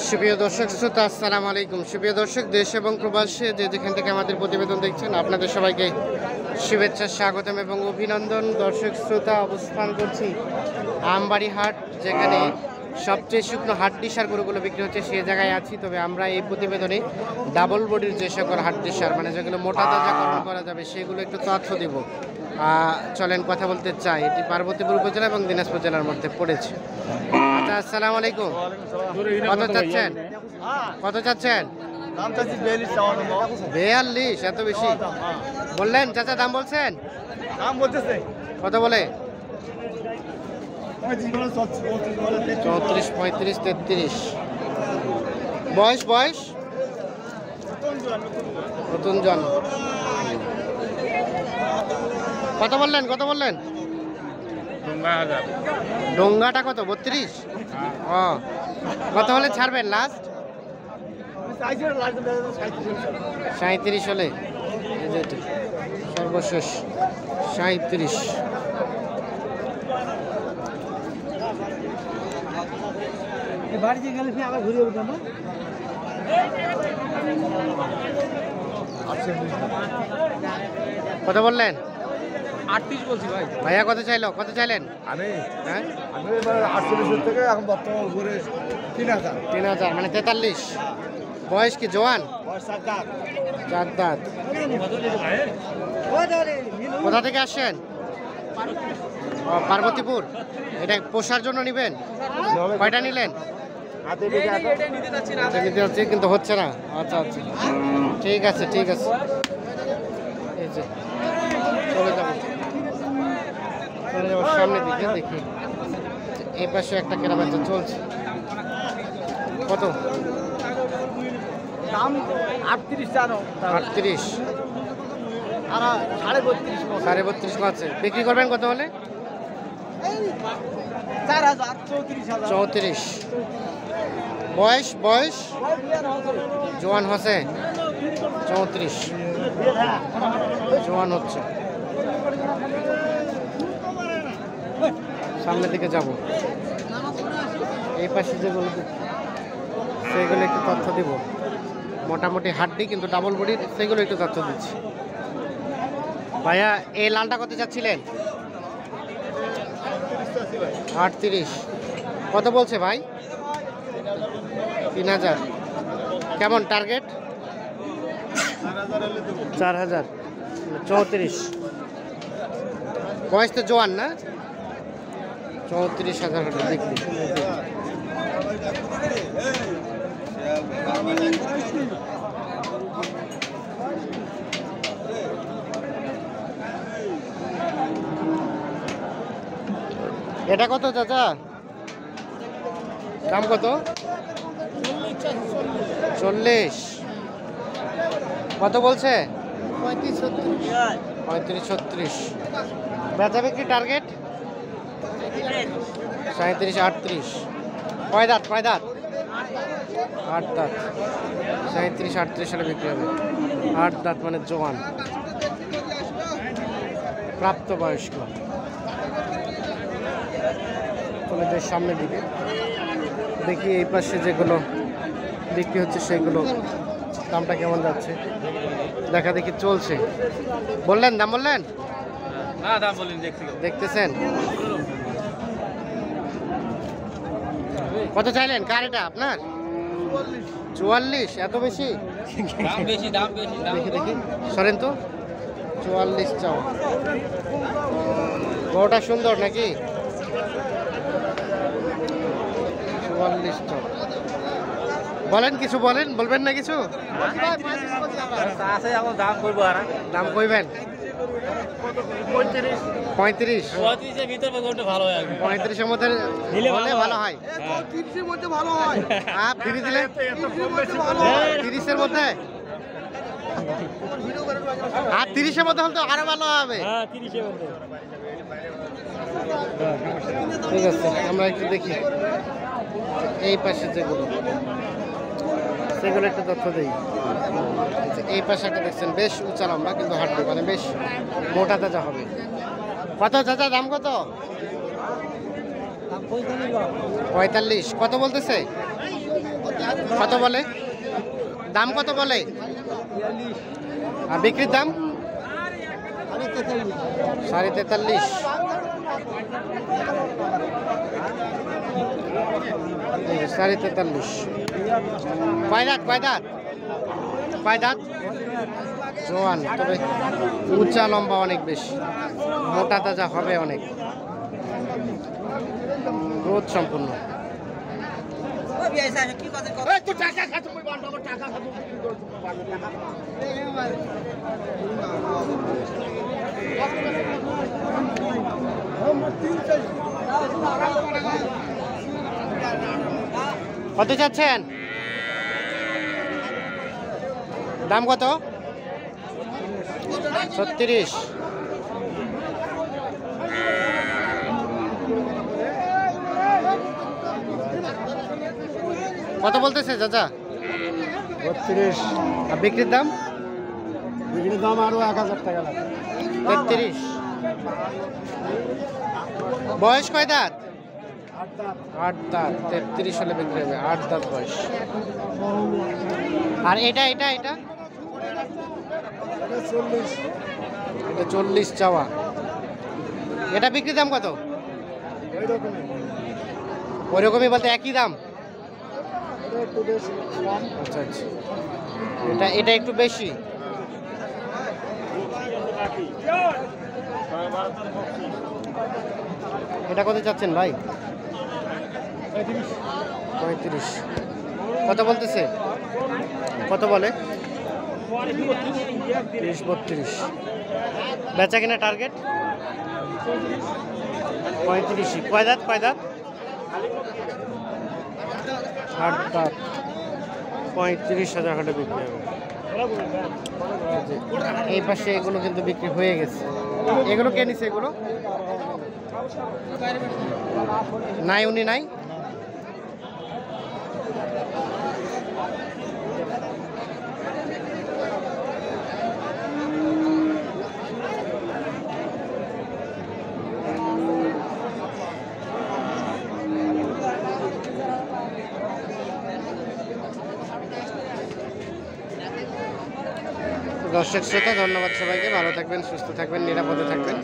সুপ্রিয় দর্শক শ্রোতা, আসসালামু আলাইকুম। সুপ্রিয় দর্শক, দেশ এবং প্রবাসে যে যেখান থেকে আমাদের প্রতিবেদন দেখছেন, আপনাদের সবাইকে শুভেচ্ছা, স্বাগতম এবং অভিনন্দন। দর্শক শ্রোতা, অবস্থান করছি আমবাড়ি হাট, যেখানে সবচেয়ে শুকনো হাড্ডি সার গরুগুলো বিক্রি হচ্ছে, সেই জায়গায় আছি। তবে আমরা এই প্রতিবেদনে ডাবল বডির যে সকল হাড্ডি সার, মানে যেগুলো মোটা তাজাকরণ করা যাবে, সেগুলো একটু তথ্য দিব। চলেন কথা বলতে চাই। এটি পার্বতীপুর উপজেলা এবং দিনাজপুর জেলার মধ্যে পড়েছে। আচ্ছা, আসসালামু আলাইকুম। কত চাচ্ছেন? কত চাচ্ছেন? 42? এত বেশি বললেন চাচা? দাম বলছেন? কত বলে? 34, 35, 33। বয়স নতুন জন। কত বললেন? ডোঙ্গাটা কত? 32? ও, কত হলে ছাড়বেন লাস্ট? 37 হলে। সর্বশেষ 37। বাড়িতে গেলে আবার ঘুরে উঠবো না। কত বললেন? 38 বলছি ভাই। ভাইয়া কত চাইলো? কত চাইলেন? আমি হ্যাঁ, 48 থেকে এখন বর্তমান উপরে 3000। 3000, মানে 43। বয়স কি জোয়ান? 4 দাঁত। কোথা থেকে আসছেন? ও, পার্বতীপুর। এটা পোষার জন্য নেবেন? কয়টা নিলেন? নিতে যাচ্ছি কিন্তু হচ্ছে না। আচ্ছা, ঠিক আছে। এই যে চলে যাবো সামনের দিকে। দেখি এই পাশে একটা কেনাবেচা চলছে। কত দাম? 38 জানো। 38 আর 32.5। 32.5 আছে। বিক্রি করবেন কত হলে? 4000, 34,000। 34। বয়স জোয়ান হচ্ছে? 34 জোয়ান হচ্ছে। সামনের দিকে যাব। এই পাশে যেগুলো সেগুলো একটু তথ্য দিব। মোটামুটি হাড্ডি কিন্তু ডাবল বডির, সেগুলো একটু তথ্য দিচ্ছি। ভাইয়া, এই লালটা কত চাচ্ছিলেন? 38। কত বলছে ভাই? 3000। কেমন টার্গেট? 4000। 34। বয়স তো জোয়ান না? 34,000 হলে দেখবি। এটা কত চাচা? দাম কত? 40। কত বলছে? 35, 36। বেচা বিক্রি টার্গেট 37, 38। কয় দাঁত? 8 দাঁত। 37, 38 সালে বিক্রি হবে। 8 দাঁত মানে জোয়ান, প্রাপ্তবয়স্ক। চলে যাই সামনের দিকে। দেখি এই পাশে যেগুলো বিক্রি হচ্ছে সেগুলো দামটা কেমন যাচ্ছে, দেখা দেখি চলছে। বললেন দাম? বললেন না, দাম বলেন। দেখতেছেন? কত চাইলেন? কার এটা আপনার? 44? এত বেশি? দেখি সরেন তো। 44 চাও। গরুটা সুন্দর নাকি? 44 চাও। বলেন কিছু, বলবেন না কিছু? দাম কইবেন? 35? 35-এর মধ্যে হলে ভালো হয়। 30-এর মধ্যে ভালো হয়। ফিরে দিলে 30-এর মধ্যে। আর 30-এর মধ্যে হলে তো আরো ভালো হবে। ঠিক আছে, আমরা একটু দেখি এই পাশে যেগুলো, সেগুলো একটু তথ্য দিই। এই পাশে একটা দেখছেন, বেশ উঁচা লম্বা, কিন্তু হাড্ডি মানে বেশ মোটা তাজা হবে। কত চাচা? দাম কত? 45। কত বলতেছে? কত বলে? দাম কত বলে? আর বিক্রির দাম? 43.5। এই 43.5। কয় দাঁত? কয় দাঁত? কয় দাঁত? জোয়ান, তবে উঁচা লম্বা অনেক বেশি, মোটা তাজা হবে অনেক, গ্রোথ সম্পূর্ণ। কত চাচ্ছেন? দাম কত? 36। কত বলতেছে চাচা? 32। আর বিক্রির দাম? বিক্রির দাম আরো 1000 টাকা লাগবে। 33। বয়স কয় দাঁত? 8 দাঁত। 33 হলে বিক্রি হবে, 8 দাঁত বয়স। আর এটা এটা এটা 40। এটা 40 চাওয়া। এটা বিক্রির দাম কত? ওই রকমই বলতে একই দাম? আচ্ছা আচ্ছা, এটা এটা একটু বেশি। এটা কত চাচ্ছেন ভাই? 35। কত বলতেছে? কত বলে? 30-32। বেচা কিনা টার্গেট 35। কয় দাঁত? কয় দাঁত? 8 দাঁত। 35,000 হলে বিক্রি হবে। এই পাশে এগুলো কিন্তু বিক্রি হয়ে গেছে। এগুলো কে নিছে? এগুলো নাই, উনি নাই। দর্শক শ্রোতা, ধন্যবাদ সবাইকে। ভালো থাকবেন, সুস্থ থাকবেন, নিরাপদে থাকবেন।